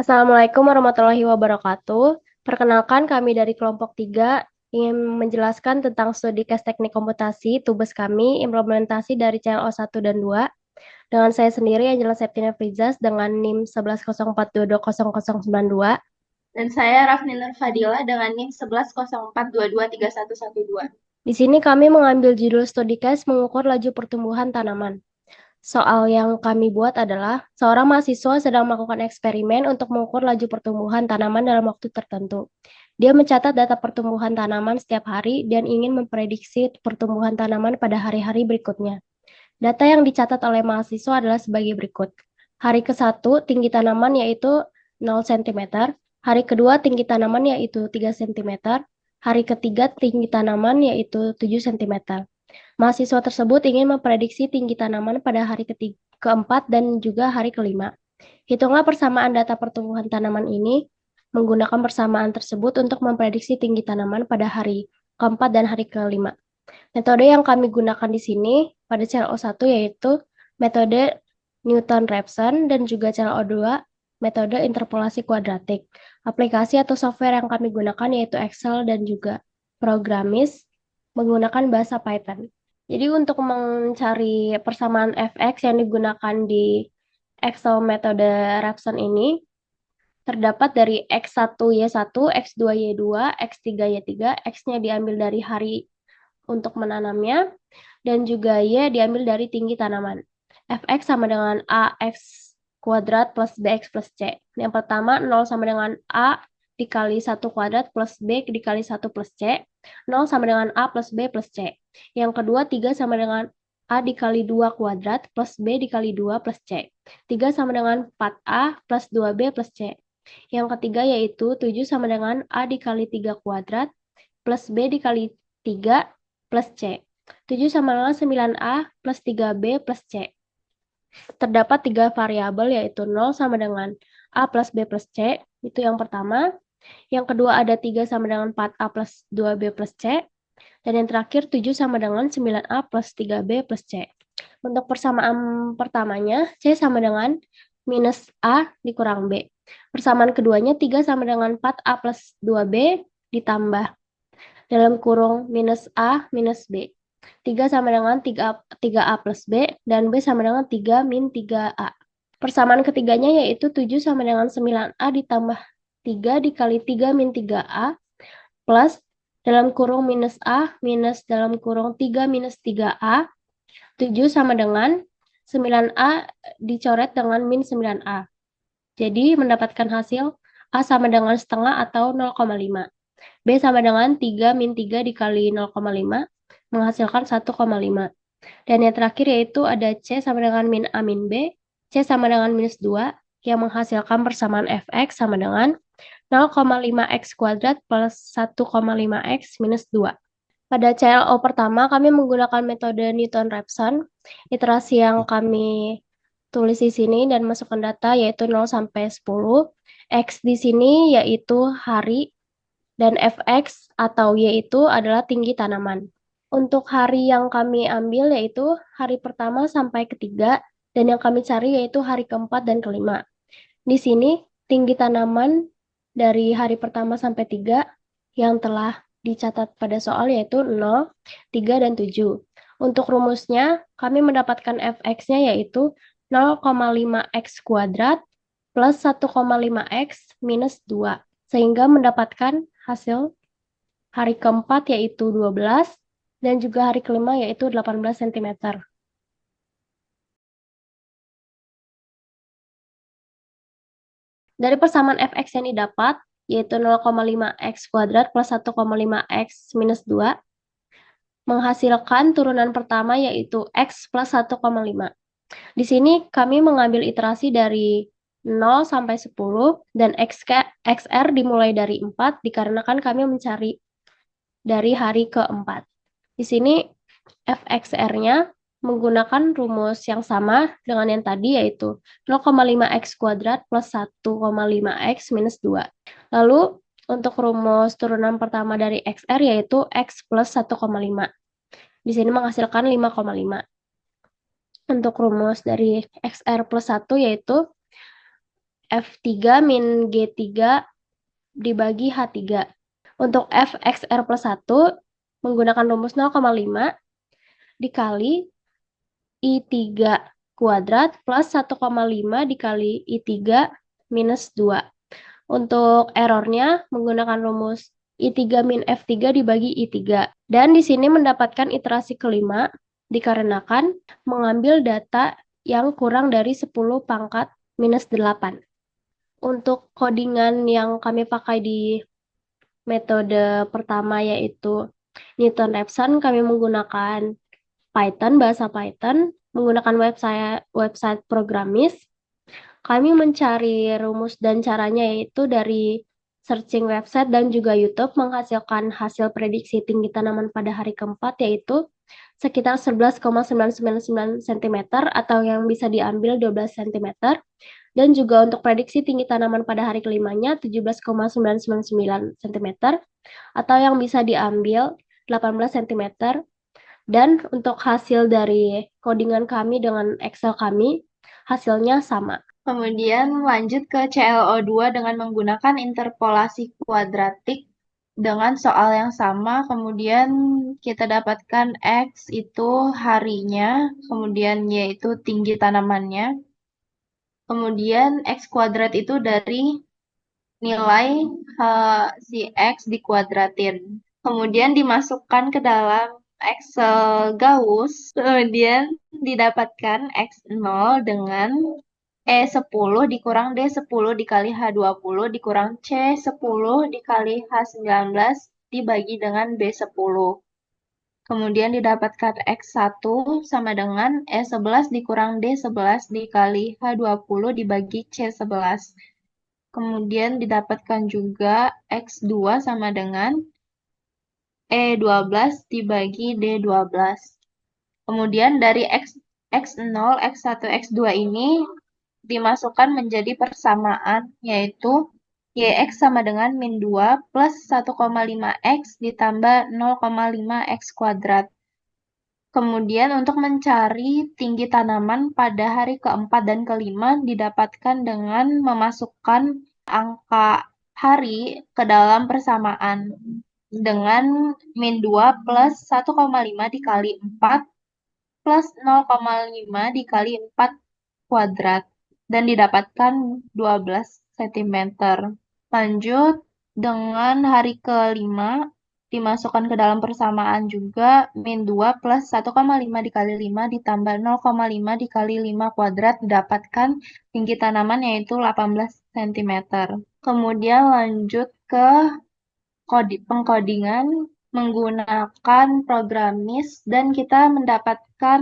Assalamualaikum warahmatullahi wabarakatuh. Perkenalkan kami dari kelompok 3 ingin menjelaskan tentang studi case teknik komputasi tugas kami implementasi dari CLO 1 dan 2 dengan saya sendiri Angela Septina Frizas dengan NIM 1104220092 Dan saya Rafni Nur Fadila dengan NIM 1104223112. Di sini kami mengambil judul studi case mengukur laju pertumbuhan tanaman. Soal yang kami buat adalah seorang mahasiswa sedang melakukan eksperimen untuk mengukur laju pertumbuhan tanaman dalam waktu tertentu. Dia mencatat data pertumbuhan tanaman setiap hari dan ingin memprediksi pertumbuhan tanaman pada hari-hari berikutnya. Data yang dicatat oleh mahasiswa adalah sebagai berikut. Hari ke-1 tinggi tanaman yaitu 0 cm, hari kedua tinggi tanaman yaitu 3 cm, hari ketiga tinggi tanaman yaitu 7 cm. Mahasiswa tersebut ingin memprediksi tinggi tanaman pada hari keempat dan juga hari kelima. Hitunglah persamaan data pertumbuhan tanaman ini menggunakan persamaan tersebut untuk memprediksi tinggi tanaman pada hari keempat dan hari kelima. Metode yang kami gunakan di sini pada CLO1 yaitu metode Newton-Raphson dan juga CLO2 metode interpolasi kuadratik. Aplikasi atau software yang kami gunakan yaitu Excel dan juga Programmis menggunakan bahasa Python. Jadi untuk mencari persamaan fx yang digunakan di Excel metode Raphson ini terdapat dari X1Y1, X2Y2, X3Y3, X-nya diambil dari hari untuk menanamnya, dan juga Y diambil dari tinggi tanaman. Fx sama dengan AX kuadrat plus BX plus C. Yang pertama 0 sama dengan A dikali 1 kuadrat plus B dikali 1 plus C. 0 sama dengan A plus B plus C. Yang kedua 3 sama dengan A dikali 2 kuadrat plus B dikali 2 plus C. 3 sama dengan 4A plus 2B plus C. Yang ketiga yaitu 7 sama dengan A dikali 3 kuadrat plus B dikali 3 plus C. 7 sama dengan 9A plus 3B plus C. Terdapat 3 variabel yaitu 0 sama dengan A plus B plus C. Itu yang pertama. Yang kedua ada 3 sama dengan 4A plus 2B plus C. Dan yang terakhir 7 sama dengan 9A plus 3B plus C. Untuk persamaan pertamanya, C sama dengan minus A dikurang B. Persamaan keduanya 3 sama dengan 4A plus 2B ditambah dalam kurung minus A minus B. 3 sama dengan 3A plus B dan B sama dengan 3 min 3A. Persamaan ketiganya yaitu 7 sama dengan 9A ditambah 3 dikali 3 min 3A plus dalam kurung minus A minus dalam kurung 3 minus 3A. 7 sama dengan 9A dicoret dengan min 9A. Jadi mendapatkan hasil A sama dengan setengah atau 0,5. B sama dengan 3 min 3 dikali 0,5 menghasilkan 1,5. Dan yang terakhir yaitu ada C sama dengan min A min B, C sama dengan minus 2 yang menghasilkan persamaan Fx sama dengan 0,5x kuadrat plus 1,5x minus 2. Pada CLO pertama, kami menggunakan metode Newton-Raphson. Iterasi yang kami tulis di sini dan masukkan data yaitu 0 sampai 10. X di sini yaitu hari dan Fx atau Y itu adalah tinggi tanaman. Untuk hari yang kami ambil yaitu hari pertama sampai ketiga dan yang kami cari yaitu hari keempat dan kelima. Di sini tinggi tanaman dari hari pertama sampai 3 yang telah dicatat pada soal yaitu 0, 3, dan 7. Untuk rumusnya, kami mendapatkan fx-nya yaitu 0,5x kuadrat plus 1,5x minus 2. Sehingga mendapatkan hasil hari keempat yaitu 12 dan juga hari kelima yaitu 18 cm. Dari persamaan fx yang didapat, yaitu 0,5x kuadrat plus 1,5x minus 2, menghasilkan turunan pertama yaitu x plus 1,5. Di sini kami mengambil iterasi dari 0 sampai 10 dan xr dimulai dari 4 dikarenakan kami mencari dari hari keempat. Di sini fxr-nya menggunakan rumus yang sama dengan yang tadi yaitu 0,5x kuadrat plus 1,5x minus 2. Lalu untuk rumus turunan pertama dari xr yaitu x plus 1,5. Di sini menghasilkan 5,5. Untuk rumus dari xr plus 1 yaitu f3 min g3 dibagi h3. Untuk fxr plus 1 menggunakan rumus 0,5 dikali I3 kuadrat plus 1,5 dikali I3 minus 2. Untuk errornya menggunakan rumus I3 min F3 dibagi I3. Dan di sini mendapatkan iterasi kelima dikarenakan mengambil data yang kurang dari 10 pangkat minus 8. Untuk codingan yang kami pakai di metode pertama yaitu Newton-Raphson, kami menggunakan Python, bahasa Python, menggunakan website Programmis. Kami mencari rumus dan caranya yaitu dari searching website dan juga YouTube menghasilkan hasil prediksi tinggi tanaman pada hari keempat yaitu sekitar 11,999 cm atau yang bisa diambil 12 cm. Dan juga untuk prediksi tinggi tanaman pada hari kelimanya 17,999 cm atau yang bisa diambil 18 cm. Dan untuk hasil dari codingan kami dengan Excel kami, hasilnya sama. Kemudian lanjut ke ClO2 dengan menggunakan interpolasi kuadratik dengan soal yang sama. Kemudian kita dapatkan X itu harinya, kemudian Y itu tinggi tanamannya. Kemudian X kuadrat itu dari nilai si X dikuadratin. Kemudian dimasukkan ke dalam Excel Gauss, kemudian didapatkan X0 dengan E10 dikurang D10 dikali H20 dikurang C10 dikali H19 dibagi dengan B10. Kemudian didapatkan X1 sama dengan E11 dikurang D11 dikali H20 dibagi C11. Kemudian didapatkan juga X2 sama dengan E12 dibagi D12. Kemudian dari X0, X1, X2 ini dimasukkan menjadi persamaan, yaitu YX sama dengan min 2 plus 1,5X ditambah 0,5X kuadrat. Kemudian untuk mencari tinggi tanaman pada hari keempat dan kelima didapatkan dengan memasukkan angka hari ke dalam persamaan dengan min 2 plus 1,5 dikali 4 plus 0,5 dikali 4 kuadrat dan didapatkan 12 cm. Lanjut dengan hari kelima dimasukkan ke dalam persamaan juga min 2 plus 1,5 dikali 5 ditambah 0,5 dikali 5 kuadrat didapatkan tinggi tanaman yaitu 18 cm. Kemudian lanjut ke pengkodingan menggunakan Programmis dan kita mendapatkan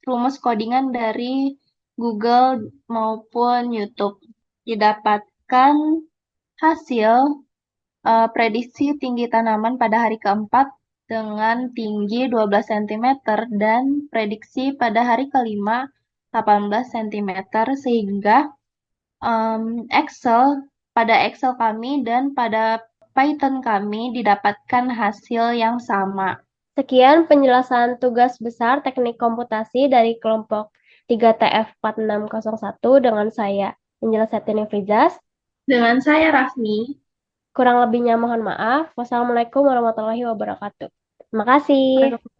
rumus codingan dari Google maupun YouTube. Didapatkan hasil prediksi tinggi tanaman pada hari keempat dengan tinggi 12 cm dan prediksi pada hari kelima 18 cm sehingga pada Excel kami dan pada Python kami didapatkan hasil yang sama. Sekian penjelasan tugas besar teknik komputasi dari kelompok 3TF4601 dengan saya, Angela Septiani Frizas. Dengan saya Rafni. Kurang lebihnya mohon maaf. Wassalamualaikum warahmatullahi wabarakatuh. Terima kasih.